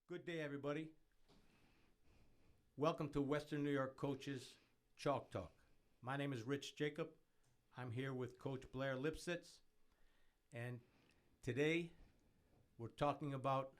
Good day, everybody. Welcome to Western New York Coaches Chalk Talk. My name is Rich Jacob. I'm here with Coach Blair Lipsitz. And today we're talking about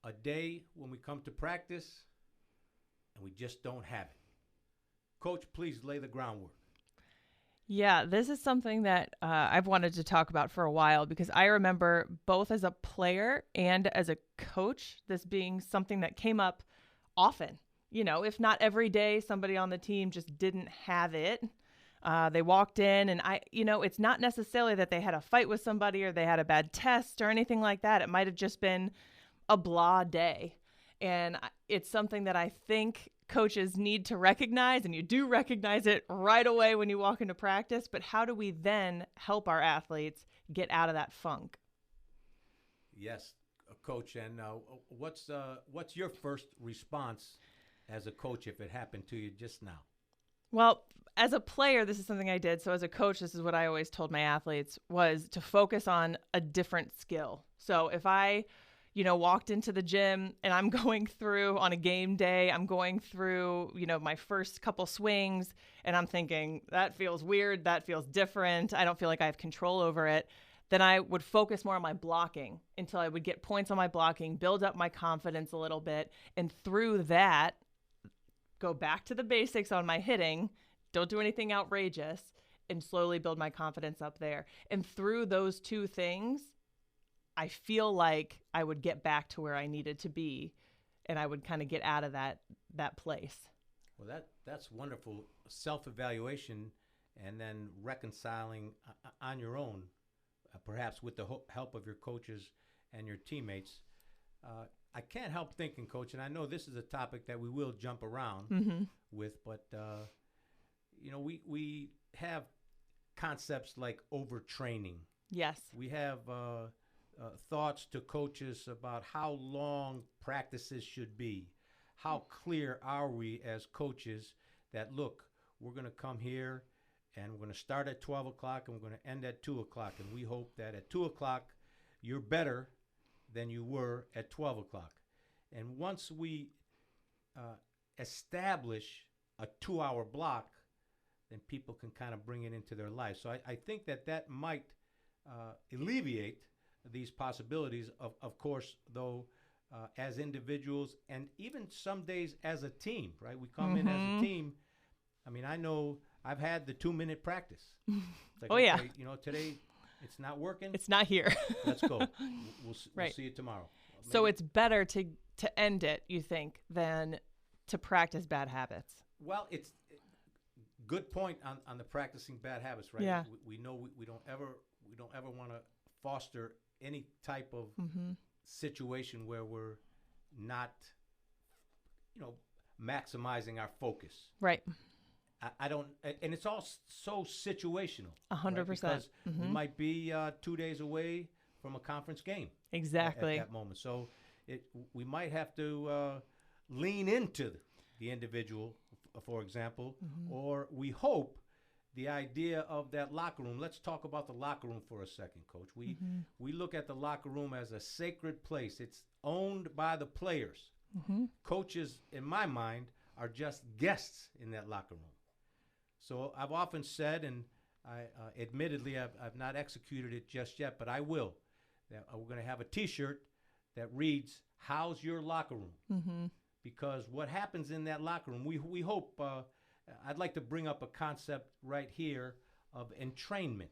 a day when we come to practice and we just don't have it. Coach, please lay the groundwork. Yeah, this is something that I've wanted to talk about for a while because I remember both as a player and as a coach, this being something that came up often. You know, if not every day, somebody on the team just didn't have it. They walked in and it's not necessarily that they had a fight with somebody or they had a bad test or anything like that. It might have just been a blah day. And it's something that I think coaches need to recognize, and you do recognize it right away when you walk into practice, but how do we then help our athletes get out of that funk? Yes, Coach, and what's your first response as a coach if it happened to you just now? Well, as a player, this is something I did. So as a coach, this is what I always told my athletes was to focus on a different skill. So if I walked into the gym and I'm going through on a game day, I'm going through, my first couple swings and I'm thinking that feels weird. That feels different. I don't feel like I have control over it. Then I would focus more on my blocking until I would get points on my blocking, build up my confidence a little bit. And through that, go back to the basics on my hitting. Don't do anything outrageous and slowly build my confidence up there. And through those two things, I feel like I would get back to where I needed to be, and I would kind of get out of that place. Well, that's wonderful self-evaluation, and then reconciling on your own, perhaps with the help of your coaches and your teammates. I can't help thinking, Coach, and I know this is a topic that we will jump around with, but we have concepts like overtraining. Yes. We have thoughts to coaches about how long practices should be. How clear are we as coaches that, look, we're going to come here and we're going to start at 12 o'clock and we're going to end at 2 o'clock. And we hope that at 2 o'clock you're better than you were at 12 o'clock. And once we establish a 2-hour block, then people can kind of bring it into their life. So I think that might alleviate these possibilities, of course, though, as individuals and even some days as a team, right? We come in as a team. I mean, I know I've had the 2-minute practice. It's like, okay, yeah. Today it's not working. It's not here. Let's go. We'll see you tomorrow. Maybe. So it's better to end it, you think, than to practice bad habits. Well, it's good point on the practicing bad habits, right? Yeah. We know we don't ever want to foster any type of situation where we're not, maximizing our focus. Right. I don't, and it's all so situational. 100%. Right? Because we might be 2 days away from a conference game. Exactly. At that moment. So we might have to lean into the individual, for example, or we hope the idea of that locker room. Let's talk about the locker room for a second, Coach. We look at the locker room as a sacred place. It's owned by the players. Coaches, in my mind, are just guests in that locker room. So I've often said, and admittedly I've not executed it just yet, but I will, that we're going to have a T-shirt that reads, "How's your locker room?" Because what happens in that locker room, we hope, I'd like to bring up a concept right here of entrainment.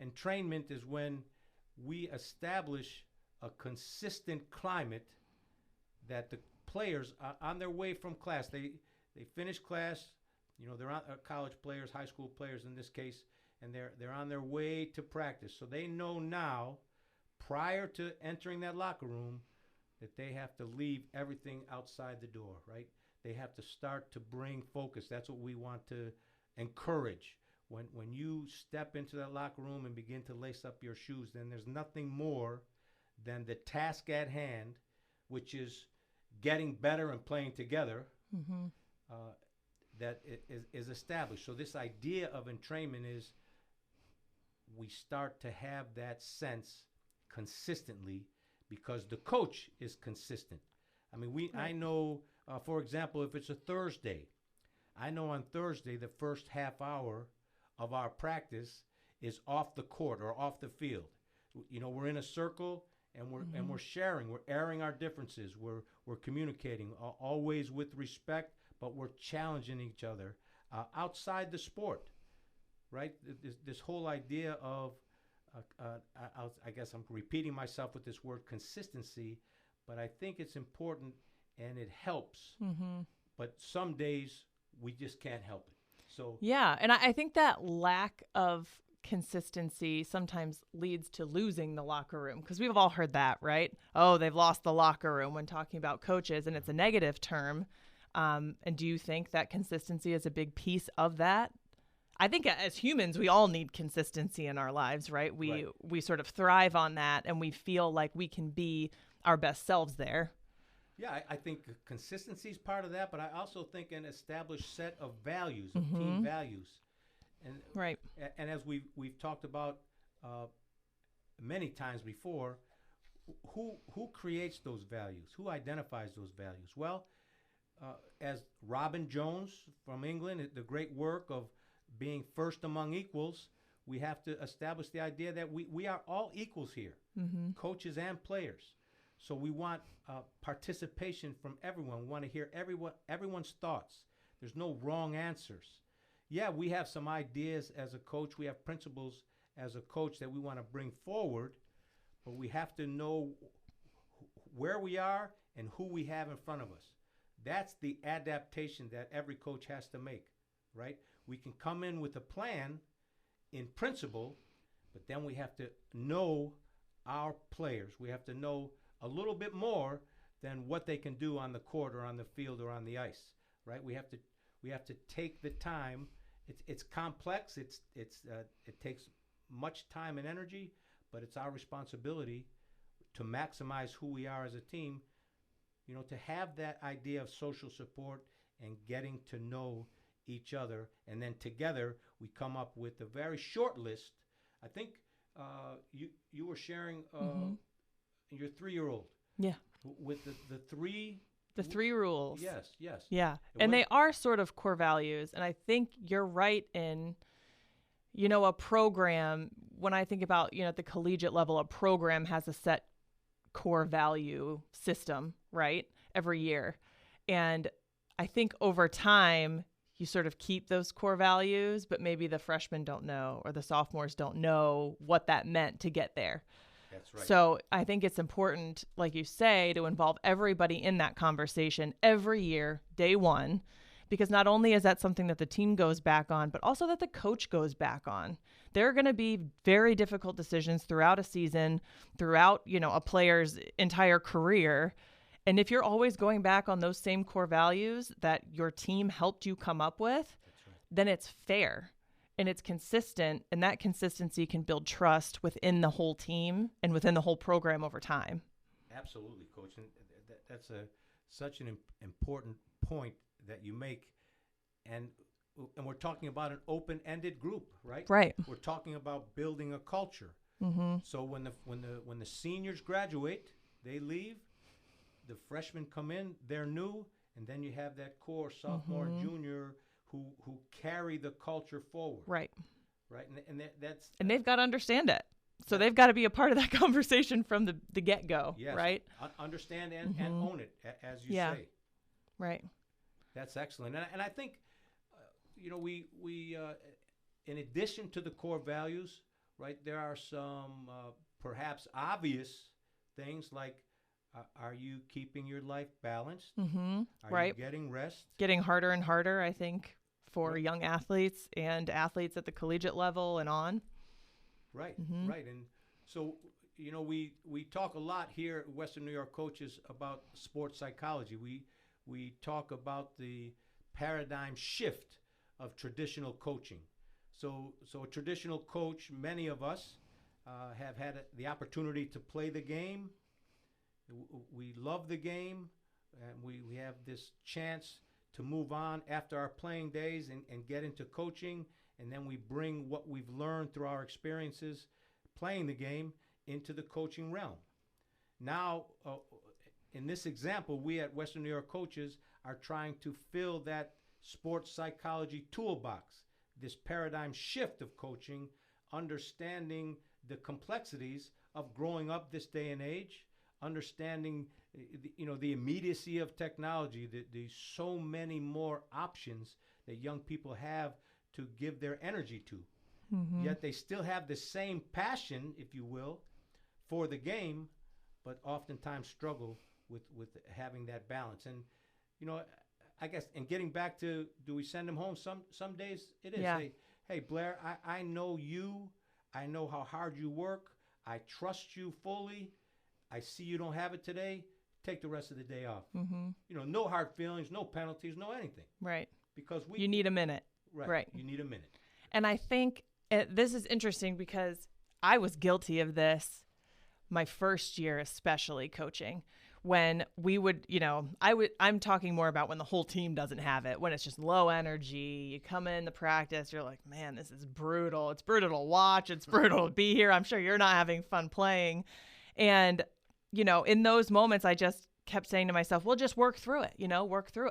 Entrainment is when we establish a consistent climate that the players are on their way from class. They finish class, they're on, college players, high school players in this case, and they're on their way to practice. So they know now, prior to entering that locker room, that they have to leave everything outside the door, right? They have to start to bring focus. That's what we want to encourage. When you step into that locker room and begin to lace up your shoes, then there's nothing more than the task at hand, which is getting better and playing together, that is established. So this idea of entrainment is we start to have that sense consistently because the coach is consistent. I mean, I know, for example, if it's a Thursday, I know on Thursday the first half hour of our practice is off the court or off the field. You know, we're in a circle and we're sharing, we're airing our differences, we're communicating, always with respect, but we're challenging each other outside the sport, right? This whole idea of I guess I'm repeating myself with this word consistency, but I think it's important and it helps. But some days we just can't help it. So yeah, and I think that lack of consistency sometimes leads to losing the locker room, because we've all heard that, right? Oh, they've lost the locker room when talking about coaches, and it's a negative term. And do you think that consistency is a big piece of that? I think as humans, we all need consistency in our lives, right? We sort of thrive on that, and we feel like we can be our best selves there. Yeah, I think consistency is part of that, but I also think an established set of values, of team values. And, right. And as we've talked about many times before, who creates those values? Who identifies those values? Well, as Robin Jones from England, the great work of being first among equals, we have to establish the idea that we are all equals here, coaches and players. So we want participation from everyone. We want to hear everyone's thoughts. There's no wrong answers. Yeah, we have some ideas as a coach. We have principles as a coach that we want to bring forward, but we have to know where we are and who we have in front of us. That's the adaptation that every coach has to make, right? We can come in with a plan in principle, but then we have to know our players. We have to know a little bit more than what they can do on the court or on the field or on the ice, right? We have to take the time. It's complex. It takes much time and energy, but it's our responsibility to maximize who we are as a team. You know, to have that idea of social support and getting to know each other, and then together we come up with a very short list. I think you were sharing your 3-year-old. Yeah. With the three. The 3 rules. Yes. Yeah. And they are sort of core values. And I think you're right in, a program, when I think about, at the collegiate level, a program has a set core value system, right? Every year. And I think over time, you sort of keep those core values, but maybe the freshmen don't know, or the sophomores don't know what that meant to get there. That's right. So I think it's important, like you say, to involve everybody in that conversation every year, day one, because not only is that something that the team goes back on, but also that the coach goes back on. There are going to be very difficult decisions throughout a season, throughout, a player's entire career. And if you're always going back on those same core values that your team helped you come up with, then it's fair. And it's consistent, and that consistency can build trust within the whole team and within the whole program over time. Absolutely, Coach. And that's such an important point that you make. And we're talking about an open-ended group, right? Right. We're talking about building a culture. So when the seniors graduate, they leave. The freshmen come in, they're new, and then you have that core sophomore and junior who carry the culture forward. Right. And that's and they've got to understand it. So they've got to be a part of that conversation from the get-go, yes, right? Understand and own it, as you say. Right. That's excellent. And I think, we in addition to the core values, right, there are some perhaps obvious things like, are you keeping your life balanced? Are you getting rest? Getting harder and harder, I think, for young athletes and athletes at the collegiate level and on. Right. And so, we talk a lot here at Western New York Coaches about sports psychology. We talk about the paradigm shift of traditional coaching. So a traditional coach, many of us have had the opportunity to play the game. We love the game, and we have this chance to move on after our playing days and get into coaching, and then we bring what we've learned through our experiences playing the game into the coaching realm. now, in this example, we at Western New York Coaches are trying to fill that sports psychology toolbox, this paradigm shift of coaching, understanding the complexities of growing up this day and age, understanding the immediacy of technology, the so many more options that young people have to give their energy to. Yet they still have the same passion, if you will, for the game, but oftentimes struggle with having that balance. And I guess, and getting back to, do we send them home? Some days it is. Yeah. Hey Blair, I know you. I know how hard you work. I trust you fully. I see you don't have it today. Take the rest of the day off. No hard feelings, no penalties, no anything. Right. Because you need a minute. Right. You need a minute. And I think this is interesting because I was guilty of this my first year, especially coaching, when we would, I'm talking more about when the whole team doesn't have it, when it's just low energy. You come in the practice, you're like, man, this is brutal. It's brutal to watch. It's brutal to be here. I'm sure you're not having fun playing. And, in those moments, I just kept saying to myself, well, just work through it,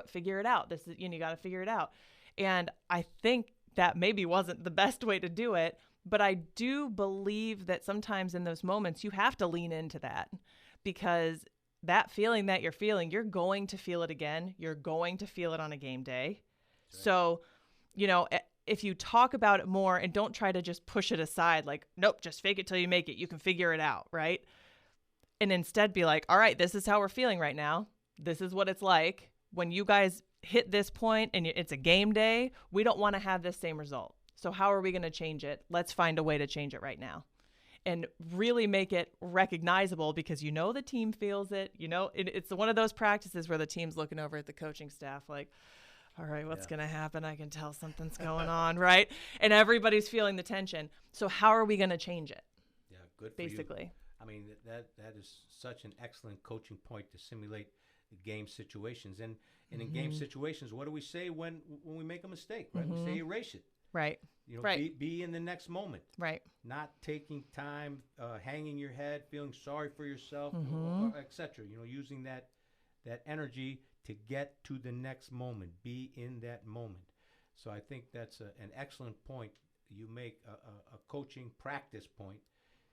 figure it out. This is, you got to figure it out. And I think that maybe wasn't the best way to do it, but I do believe that sometimes in those moments, you have to lean into that, because that feeling that you're feeling, you're going to feel it again. You're going to feel it on a game day. Right. So, if you talk about it more and don't try to just push it aside, like, nope, just fake it till you make it. You can figure it out, right? And instead be like, all right, this is how we're feeling right now. This is what it's like. When you guys hit this point and it's a game day, we don't want to have this same result. So how are we going to change it? Let's find a way to change it right now. And really make it recognizable, because the team feels it. It's one of those practices where the team's looking over at the coaching staff like, all right, what's going to happen? I can tell something's going on, right? And everybody's feeling the tension. So how are we going to change it? Yeah, good for basically. You. I mean, that is such an excellent coaching point to simulate the game situations. And in game situations, what do we say when we make a mistake, right? We say erase it. Right. Right. Be in the next moment. Right. Not taking time, hanging your head, feeling sorry for yourself, etc. Using that energy to get to the next moment. Be in that moment. So I think that's an excellent point. You make a coaching practice point,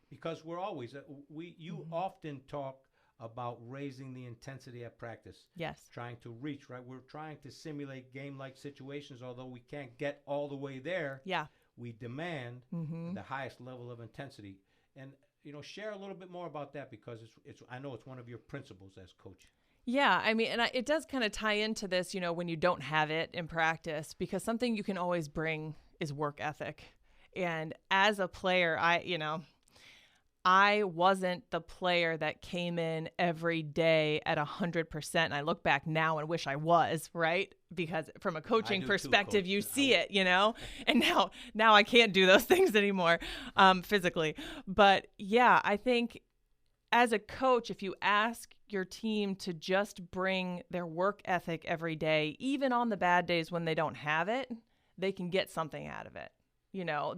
because we're always you often talk about raising the intensity at practice. Yes. Trying to reach, right? We're trying to simulate game-like situations, although we can't get all the way there. Yeah. We demand the highest level of intensity. And, share a little bit more about that, because I know it's one of your principles as coach. Yeah, I mean, and it does kind of tie into this, when you don't have it in practice, because something you can always bring is work ethic. And as a player, I wasn't the player that came in every day at 100%. And I look back now and wish I was, right? Because from a coaching perspective, you see it, and now I can't do those things anymore physically. But yeah, I think as a coach, if you ask your team to just bring their work ethic every day, even on the bad days when they don't have it, they can get something out of it.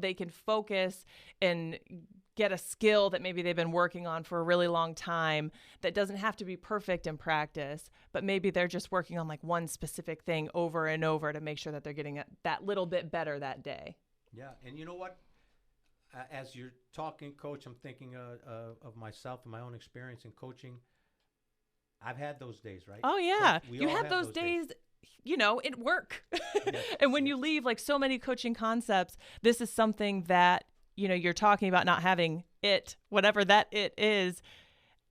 They can focus and get a skill that maybe they've been working on for a really long time that doesn't have to be perfect in practice, but maybe they're just working on like one specific thing over and over to make sure that they're getting that little bit better that day. Yeah, and you know what? As you're talking, Coach, I'm thinking of myself and my own experience in coaching. I've had those days, right? Oh, yeah. You have those days at work. Yes. And when you leave, like so many coaching concepts, this is something that, you're talking about not having it, whatever that it is,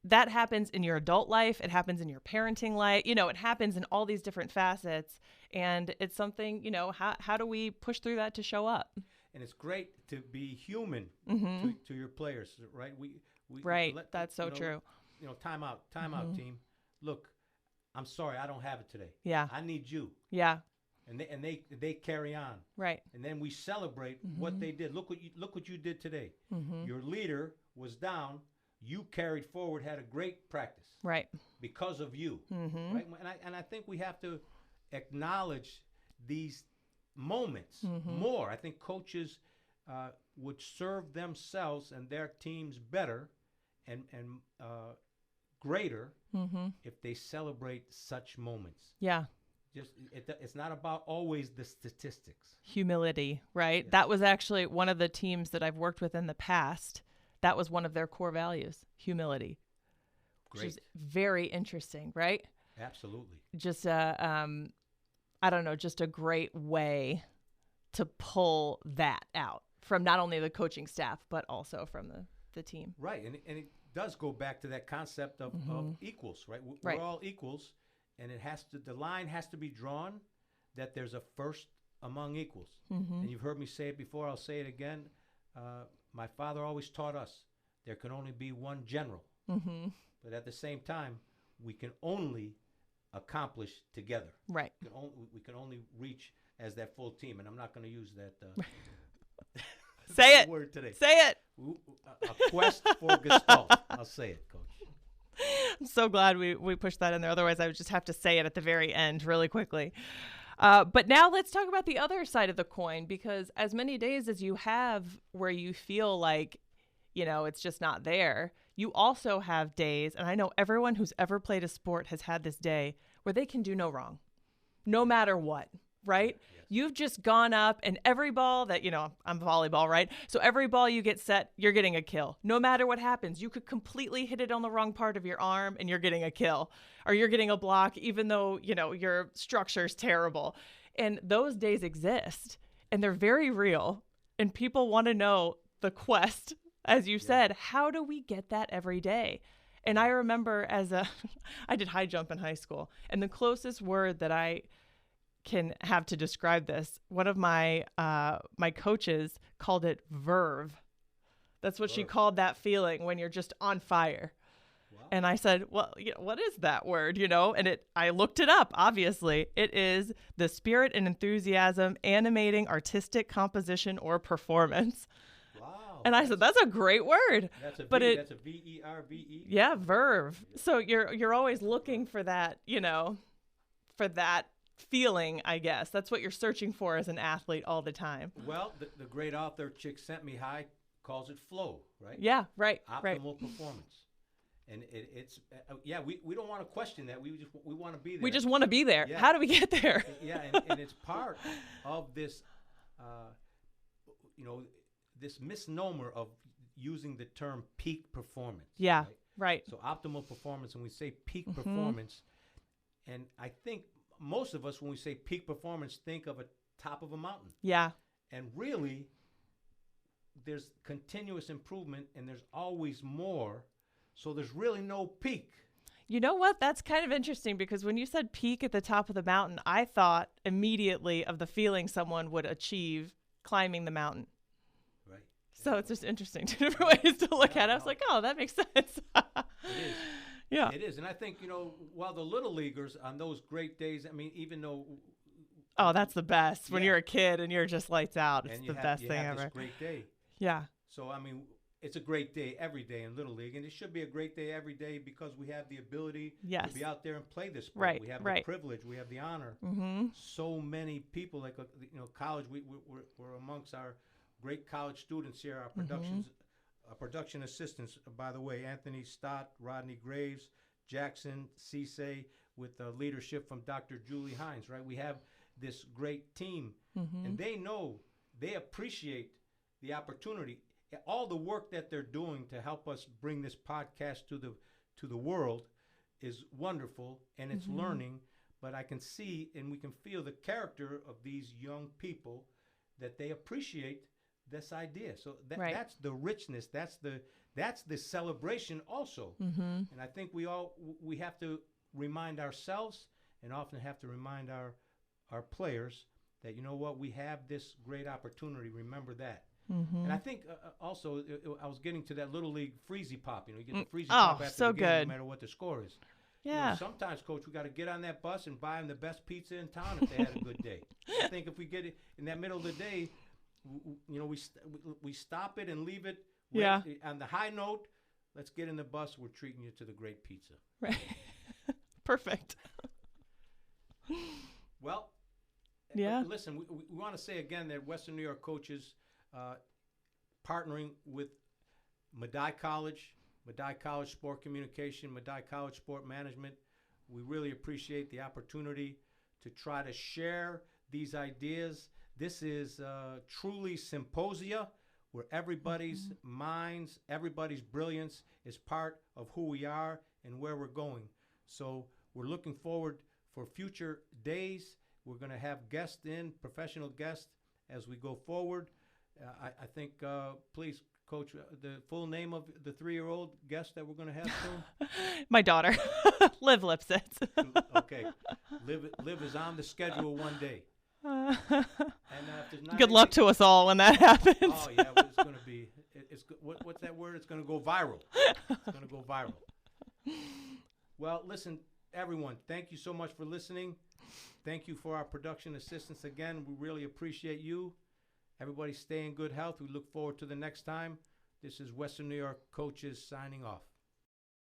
that happens in your adult life. It happens in your parenting life. It happens in all these different facets. And it's something, how do we push through that to show up? And it's great to be human to your players, right? That's so true. Time out, team. Look, I'm sorry, I don't have it today. Yeah. I need you. Yeah. And they carry on. Right. And then we celebrate what they did. Look what you did today. Your leader was down. You carried forward, had a great practice. Right. Because of you. Right. And I think we have to acknowledge these moments more. I think coaches would serve themselves and their teams better and greater if they celebrate such moments. Yeah. Just it's not about always the statistics. Humility, right? Yes. That was actually one of the teams that I've worked with in the past. That was one of their core values, humility. Great. Which is very interesting, right? Absolutely. Just I don't know, just a great way to pull that out from not only the coaching staff, but also from the team. Right. And it does go back to that concept of equals, right? Right. We're all equals, and the line has to be drawn that there's a first among equals. And you've heard me say it before, I'll say it again. My father always taught us there can only be one general. But at the same time, we can only accomplish together. Right. We can only reach as that full team. And I'm not going to use that say it word today. Say it. A quest for Gestalt. I'll say it, Coach. I'm so glad we pushed that in there. Otherwise, I would just have to say it at the very end really quickly. But now let's talk about the other side of the coin, because as many days as you have where you feel like, it's just not there, you also have days, and I know everyone who's ever played a sport has had this day, where they can do no wrong, no matter what, right? Yes. You've just gone up, and every ball that, I'm volleyball, right? So every ball you get set, you're getting a kill. No matter what happens, you could completely hit it on the wrong part of your arm, and you're getting a kill. Or you're getting a block, even though, your structure's terrible. And those days exist, and they're very real. And people want to know the quest. As you said, how do we get that every day? And I remember I did high jump in high school, and the closest word that I can have to describe this, one of my coaches called it verve. That's what she called that feeling when you're just on fire. Wow. And I said, well, what is that word, And I looked it up, obviously. It is the spirit and enthusiasm animating artistic composition or performance. And I said, that's a great word. That's a V-E-R-V-E. Yeah, verve. So you're always looking for that, for that feeling, I guess. That's what you're searching for as an athlete all the time. Well, the great author Chick Sent Me High calls it flow, right? Yeah, right. Optimal performance. And it's we don't want to question that. We want to be there. We just want to be there. Yeah. How do we get there? Yeah, and it's part of this, this misnomer of using the term peak performance. Yeah, right. So optimal performance, when we say peak performance, and I think most of us, when we say peak performance, think of a top of a mountain. Yeah. And really, there's continuous improvement, and there's always more. So there's really no peak. You know what? That's kind of interesting, because when you said peak at the top of the mountain, I thought immediately of the feeling someone would achieve climbing the mountain. Right. So it's just interesting, two different ways to look at it. I was like, oh, that makes sense. It is. Yeah. It is. And I think, while the little leaguers on those great days, I mean, even though. Oh, that's the best. When you're a kid and you're just lights out. It's the best thing ever. This great day. Yeah. So, I mean, it's a great day every day in Little League. And it should be a great day every day because we have the ability to be out there and play this sport. Right. We have the privilege. We have the honor. So many people, like, college, we're amongst our great college students here, our production assistants, by the way, Anthony Stott, Rodney Graves, Jackson Cisse, with the leadership from Dr. Julie Hines, right? We have this great team, and they appreciate the opportunity. All the work that they're doing to help us bring this podcast to the world is wonderful, and it's learning, but I can see and we can feel the character of these young people, that they appreciate this idea. So that's the richness, that's the celebration also. And I think we have to remind ourselves, and often have to remind our players, that we have this great opportunity. Remember that. And I think also I was getting to that Little League freezy pop. You get the freezy pop after the game, no matter what the score is. Yeah. Sometimes, Coach, we got to get on that bus and buy them the best pizza in town if they had a good day. I think if we get it in that middle of the day, we stop it and leave it on the high note. Let's get in the bus. We're treating you to the great pizza. Right. Perfect. Well, listen, we want to say again that Western New York coaches, partnering with Medaille College, Medaille College Sport Communication, Medaille College Sport Management. We really appreciate the opportunity to try to share these ideas. This is truly symposia where everybody's minds, everybody's brilliance is part of who we are and where we're going. So we're looking forward for future days. We're going to have guests in, professional guests, as we go forward. I think, please, Coach, the full name of the 3-year-old guest that we're going to have soon? My daughter, Liv Lipsitz. Okay. Liv is on the schedule one day. And good luck to us all when that happens. Oh, yeah, well, it's going to be, what's that word? It's going to go viral. It's going to go viral. Well, listen, everyone, thank you so much for listening. Thank you for our production assistants again. We really appreciate you. Everybody stay in good health. We look forward to the next time. This is Western New York Coaches signing off.